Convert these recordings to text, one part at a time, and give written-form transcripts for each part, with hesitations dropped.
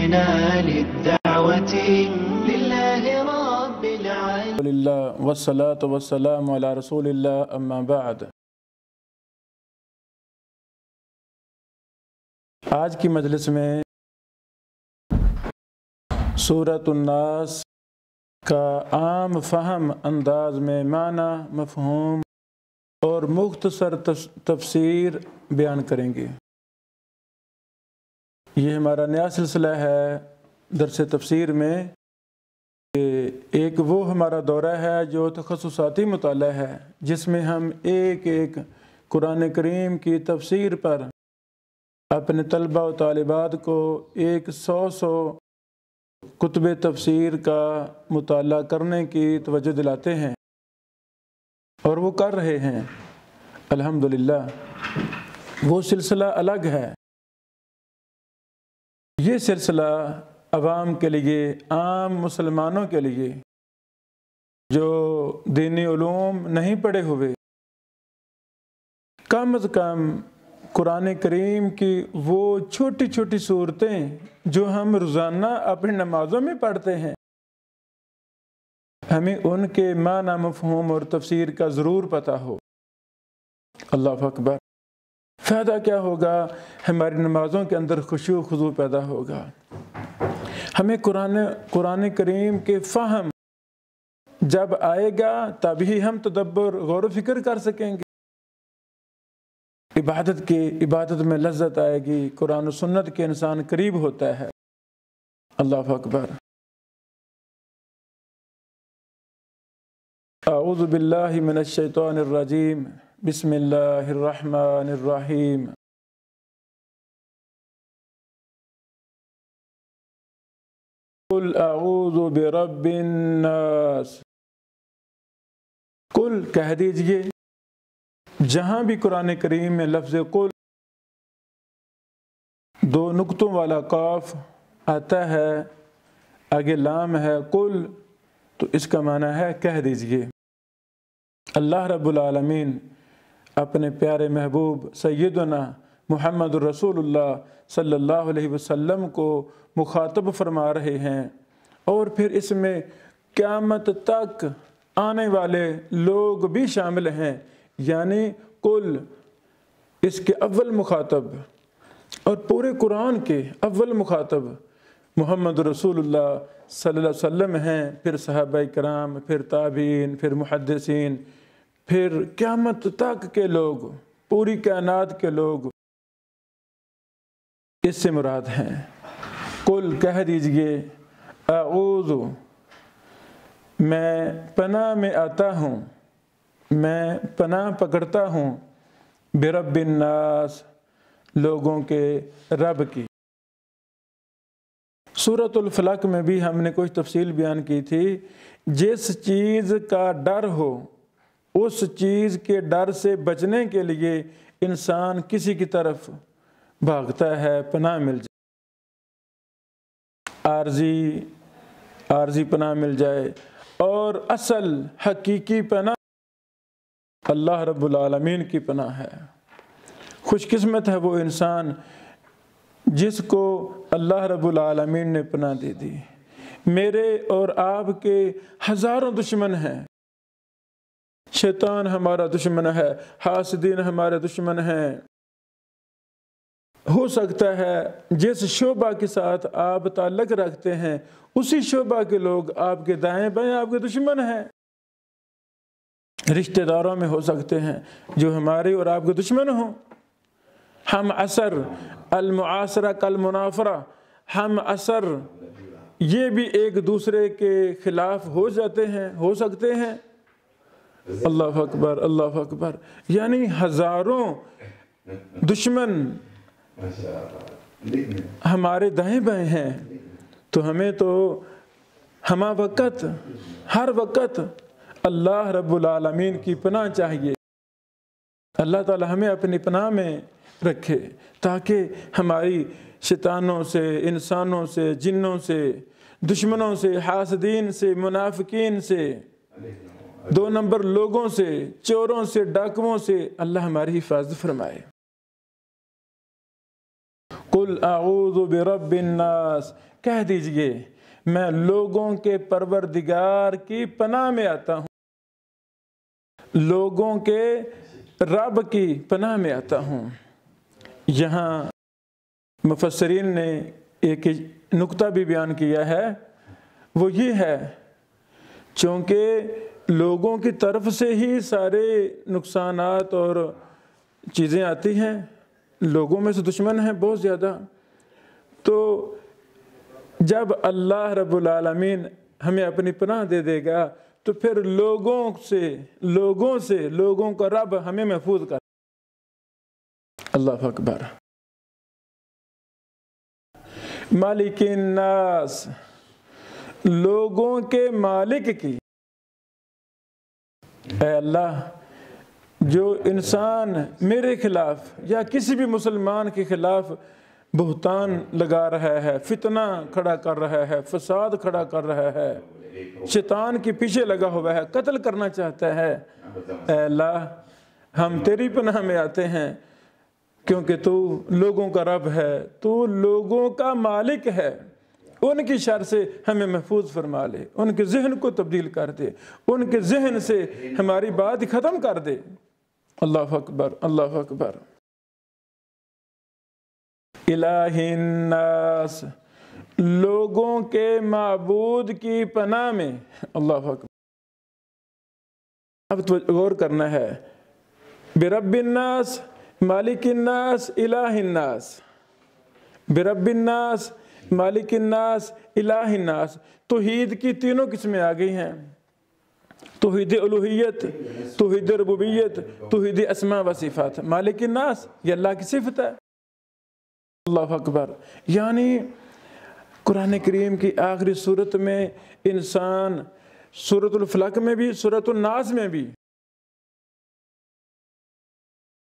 جئنا للدعوة لله رب العالمين للہ والصلاة والسلام علی رسول اللہ اما بعد۔ آج کی مجلس میں سورۃ الناس کا عام فہم انداز میں معنی، مفہوم اور مختصر تفسیر بیان کریں گے۔ یہ ہمارا نیا سلسلہ ہے درس تفسیر میں۔ ایک وہ ہمارا دورہ ہے جو تخصصاتی مطالعہ ہے، جس میں ہم ایک ایک قرآن کریم کی تفسیر پر اپنے طلبہ و طالبات کو 100 کتب تفسیر کا مطالعہ کرنے کی توجہ دلاتے ہیں، اور وہ کر رہے ہیں الحمدللہ۔ وہ سلسلہ الگ ہے۔ یہ سلسلہ عوام کے لیے، عام مسلمانوں کے لیے جو دینی علوم نہیں پڑھے ہوئے، کم از کم قرآن کریم کی وہ چھوٹی چھوٹی صورتیں جو ہم روزانہ اپنی نمازوں میں پڑھتے ہیں، ہمیں ان کے معنی، مفہوم اور تفسیر کا ضرور پتہ ہو۔ اللہ اکبر۔ فائدہ کیا ہوگا؟ ہماری نمازوں کے اندر خشوع و خضوع پیدا ہوگا۔ ہمیں قرآن کریم کے فہم جب آئے گا تبھی ہم تدبر، غور و فکر کر سکیں گے۔ عبادت میں لذت آئے گی، قرآن و سنت کے انسان قریب ہوتا ہے۔ اللہ اکبر۔ اعوذ باللہ من الشیطان الرجیم، بسم اللہ الرحمن الرحیم۔ قل اعوذ برب الناس۔ قل کہہ دیجئے۔ جہاں بھی قرآن کریم میں لفظ قل 2 نقطوں والا قاف آتا ہے، آگے لام ہے، قل، تو اس کا معنی ہے کہہ دیجئے۔ اللہ رب العالمین اپنے پیارے محبوب سیدنا محمد رسول اللہ صلی اللہ علیہ وسلم کو مخاطب فرما رہے ہیں، اور پھر اس میں قیامت تک آنے والے لوگ بھی شامل ہیں، یعنی قل اس کے اول مخاطب اور پورے قرآن کے اول مخاطب محمد رسول اللہ صلی اللہ علیہ وسلم ہیں، پھر صحابہ کرام، پھر تابعین، پھر محدثین، پھر قیامت تک کے لوگ، پوری کائنات کے لوگ اس سے مراد ہیں۔ قل کہہ دیجئے، اعوذ میں پناہ میں آتا ہوں، میں پناہ پکڑتا ہوں، برب الناس لوگوں کے رب کی۔ سورۃ الفلق میں بھی ہم نے کچھ تفصیل بیان کی تھی۔ جس چیز کا ڈر ہو، اس چیز کے ڈر سے بچنے کے لیے انسان کسی کی طرف بھاگتا ہے، پناہ مل جائے، عارضی پناہ مل جائے، اور اصل حقیقی پناہ اللہ رب العالمین کی پناہ ہے۔ خوش قسمت ہے وہ انسان جس کو اللہ رب العالمین نے پناہ دے دی۔ میرے اور آپ کے ہزاروں دشمن ہیں، شیطان ہمارا دشمن ہے، حاسدین ہمارے دشمن ہیں۔ ہو سکتا ہے جس شعبہ کے ساتھ آپ تعلق رکھتے ہیں، اسی شعبہ کے لوگ آپ کے دائیں بائیں آپ کے دشمن ہیں۔ رشتہ داروں میں ہو سکتے ہیں جو ہمارے اور آپ کے دشمن ہوں۔ ہم عصر، المعاصرہ کالمنافرہ، ہم عصر، یہ بھی ایک دوسرے کے خلاف ہو سکتے ہیں۔ اللہ اکبر، اللہ اکبر۔ یعنی ہزاروں دشمن ہمارے دائیں بائیں ہیں، تو ہمیں تو ہمہ وقت، ہر وقت اللہ رب العالمین کی پناہ چاہیے۔ اللہ تعالی ہمیں اپنی پناہ میں رکھے تاکہ ہماری شیطانوں سے، انسانوں سے، جنوں سے، دشمنوں سے، حاسدین سے، منافقین سے، 2 نمبر لوگوں سے، چوروں سے، ڈاکوؤں سے اللہ ہماری حفاظت فرمائے۔ قل اعوذ برب الناس، کہہ دیجئے میں لوگوں کے پروردگار کی پناہ میں آتا ہوں، لوگوں کے رب کی پناہ میں آتا ہوں۔ یہاں مفسرین نے ایک نقطہ بھی بیان کیا ہے، وہ یہ ہے چونکہ لوگوں کی طرف سے ہی سارے نقصانات اور چیزیں آتی ہیں، لوگوں میں سے دشمن ہیں بہت زیادہ، تو جب اللہ رب العالمین ہمیں اپنی پناہ دے دے گا تو پھر لوگوں کا رب ہمیں محفوظ کر۔ اللہ اکبر۔ مالک الناس، لوگوں کے مالک کی، اے اللہ جو انسان میرے خلاف یا کسی بھی مسلمان کے خلاف بہتان لگا رہا ہے، فتنہ کھڑا کر رہا ہے، فساد کھڑا کر رہا ہے، شیطان کے پیچھے لگا ہوا ہے، قتل کرنا چاہتا ہے، اے اللہ ہم تیری پناہ میں آتے ہیں کیونکہ تو لوگوں کا رب ہے، تو لوگوں کا مالک ہے، ان کی شر سے ہمیں محفوظ فرما لے، ان کے ذہن کو تبدیل کر دے، ان کے ذہن سے ہماری بات ختم کر دے۔ اللہ اکبر، اللہ اکبر۔ الہ الناس، لوگوں کے معبود کی پناہ میں، اللہ اکبر۔ اب تو غور کرنا ہے، برب الناس، مالک الناس، الہ الناس، برب الناس، مالک الناس، الہ الناس، توحید کی تینوں قسمیں آ گئی ہیں، توحید الوہیت، توحید ربوبیت، توحید اسماء و صفات۔ مالک الناس یہ اللہ کی صفت ہے، اللہ اکبر۔ یعنی قرآن کریم کی آخری صورت میں انسان، سورۃ الفلق میں بھی، سورۃ الناس میں بھی،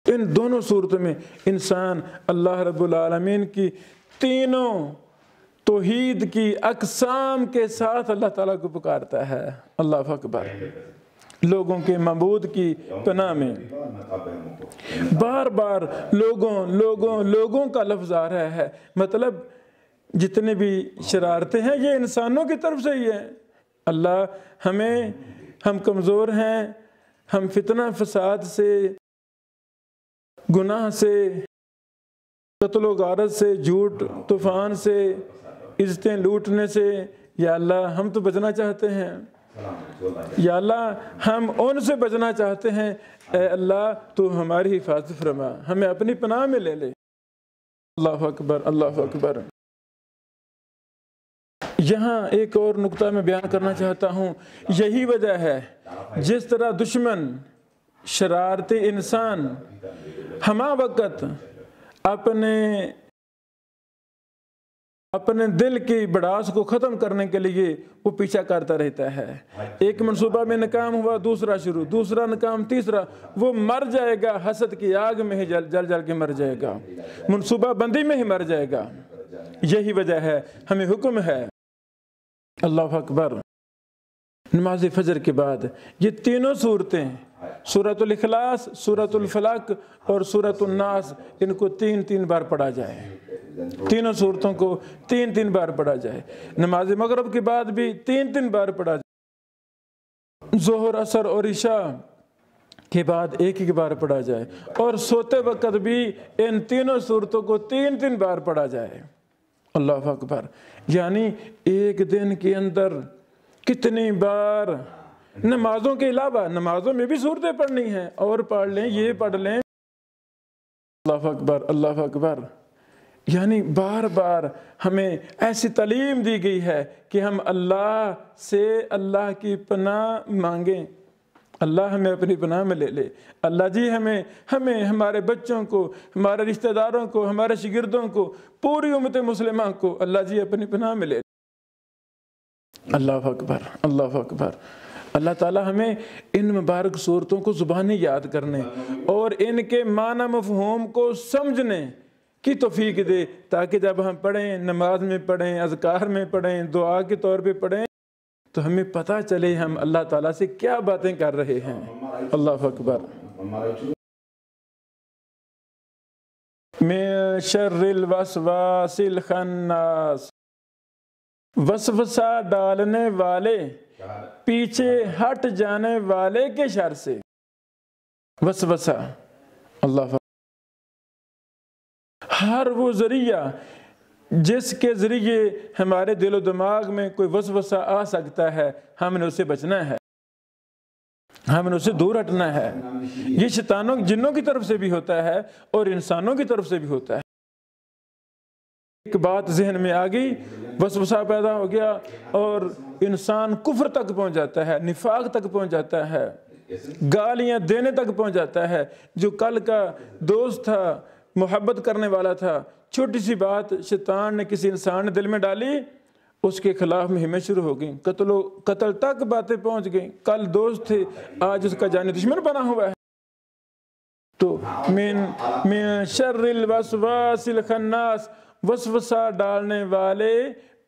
ان دونوں صورتوں میں انسان اللہ رب العالمین کی تینوں توحید کی اقسام کے ساتھ اللہ تعالیٰ کو پکارتا ہے، اللہ اکبر۔ لوگوں کے معبود کی پناہ میں بار بار لوگوں کا لفظ آ رہا ہے، مطلب جتنے بھی شرارتیں ہیں یہ انسانوں کی طرف سے ہی ہیں۔ اللہ ہم کمزور ہیں، ہم فتنہ فساد سے، گناہ سے، قتل و غارت سے، جھوٹ طوفان سے، عزتیں لوٹنے سے، یا اللہ ہم تو بچنا چاہتے ہیں، یا اللہ ہم ان سے بچنا چاہتے ہیں، اے اللہ تو ہماری حفاظت فرما، ہمیں اپنی پناہ میں لے لے۔ اللہ اکبر، اللہ اکبر۔ یہاں ایک اور نقطہ میں بیان کرنا چاہتا ہوں، یہی وجہ ہے جس طرح دشمن، شرارتی انسان ہمہ وقت اپنے دل کی بڑاس کو ختم کرنے کے لیے وہ پیچھا کرتا رہتا ہے۔ ایک منصوبہ میں ناکام ہوا، دوسرا شروع، دوسرا ناکام، تیسرا، وہ مر جائے گا، حسد کی آگ میں ہی جل کے مر جائے گا، منصوبہ بندی میں ہی مر جائے گا۔ یہی وجہ ہے، ہمیں حکم ہے، اللہ اکبر، نماز فجر کے بعد یہ تینوں صورتیں، سورۃ الاخلاص، سورۃ الفلق اور سورۃ الناس، ان کو تین بار پڑھا جائے، تینوں صورتوں کو تین بار پڑھا جائے۔ نماز مغرب کے بعد بھی تین بار پڑھا جائے، ظہر، عصر اور عشاء کے بعد ایک بار پڑھا جائے، اور سوتے وقت بھی ان تینوں صورتوں کو تین بار پڑھا جائے، اللہ اکبر۔ یعنی ایک دن کے اندر کتنی بار، نمازوں کے علاوہ نمازوں میں بھی صورتیں پڑھنی ہیں، اور پڑھ لیں، یہ پڑھ لیں، اللہ اکبر، اللہ اکبر۔ یعنی بار بار ہمیں ایسی تعلیم دی گئی ہے کہ ہم اللہ سے اللہ کی پناہ مانگیں، اللہ ہمیں اپنی پناہ میں لے لے، اللہ جی ہمیں ہمارے بچوں کو، ہمارے رشتہ داروں کو، ہمارے شاگردوں کو، پوری امت مسلمہ کو اللہ جی اپنی پناہ میں لے لے۔ اللہ اکبر، اللہ اکبر۔ اللہ تعالیٰ ہمیں ان مبارک صورتوں کو زبانی یاد کرنے اور ان کے معنی مفہوم کو سمجھنے کی توفیق دے، تاکہ جب ہم پڑھیں، نماز میں پڑھیں، اذکار میں پڑھیں، دعا کے طور پہ پڑھیں، تو ہمیں پتہ چلے ہم اللہ تعالیٰ سے کیا باتیں کر رہے ہیں، اللہ اکبر۔ من شر الوسواس الخناس، وسوسہ ڈالنے والے، پیچھے ہٹ جانے والے کے شر سے۔ وسوسہ، اللہ، ہر وہ ذریعہ جس کے ذریعے ہمارے دل و دماغ میں کوئی وسوسہ آ سکتا ہے، ہم نے اسے بچنا ہے، ہم نے اسے دور ہٹنا ہے۔ یہ شیطانوں جنوں کی طرف سے بھی ہوتا ہے اور انسانوں کی طرف سے بھی ہوتا ہے۔ ایک بات ذہن میں آ گئی، وسوسہ پیدا ہو گیا اور انسان کفر تک پہنچ جاتا ہے، نفاق تک پہنچ جاتا ہے، گالیاں دینے تک پہنچ جاتا ہے۔ جو کل کا دوست تھا، محبت کرنے والا تھا، چھوٹی سی بات شیطان نے کسی انسان نے دل میں ڈالی، اس کے خلاف مہمیں شروع ہو گئیں، قتل تک باتیں پہنچ گئیں۔ کل دوست تھے، آج اس کا جانی دشمن بنا ہوا ہے۔ تو من شر الوسواس الخناس، وسوسہ ڈالنے والے،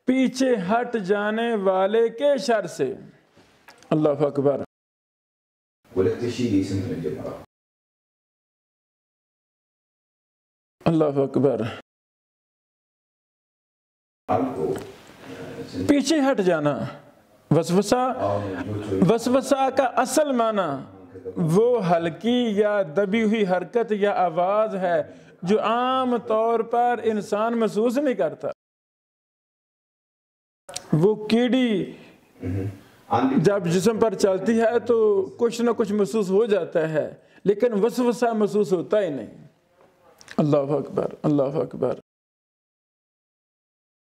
پیچھے ہٹ جانے والے کے شر سے۔ اللہ اکبر۔ اللہ اکبر۔ پیچھے ہٹ جانا، وسوسہ کا اصل معنی وہ ہلکی یا دبی ہوئی حرکت یا آواز ہے جو عام طور پر انسان محسوس نہیں کرتا۔ وہ کیڑی جب جسم پر چلتی ہے تو کچھ نہ کچھ محسوس ہو جاتا ہے، لیکن وسوسہ محسوس ہوتا ہی نہیں۔ اللہ اکبر، اللہ اکبر۔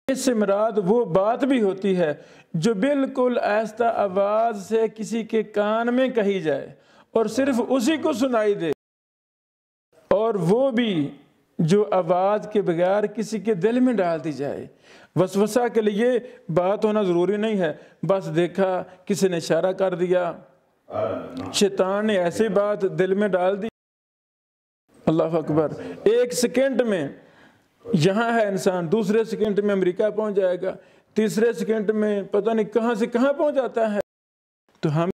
اس سے مراد وہ بات بھی ہوتی ہے جو بالکل آہستہ آواز سے کسی کے کان میں کہی جائے اور صرف اسی کو سنائی دے، اور وہ بھی جو آواز کے بغیر کسی کے دل میں ڈال دی جائے۔ وسوسہ کے لیے بات ہونا ضروری نہیں ہے، بس دیکھا کسی نے اشارہ کر دیا، شیطان نے ایسی بات دل میں ڈال دی۔ اللہ اکبر۔ ایک سیکنڈ میں یہاں ہے انسان، دوسرے سیکنڈ میں امریکہ پہنچ جائے گا، تیسرے سیکنڈ میں پتہ نہیں کہاں سے کہاں پہنچ جاتا ہے۔ تو ہم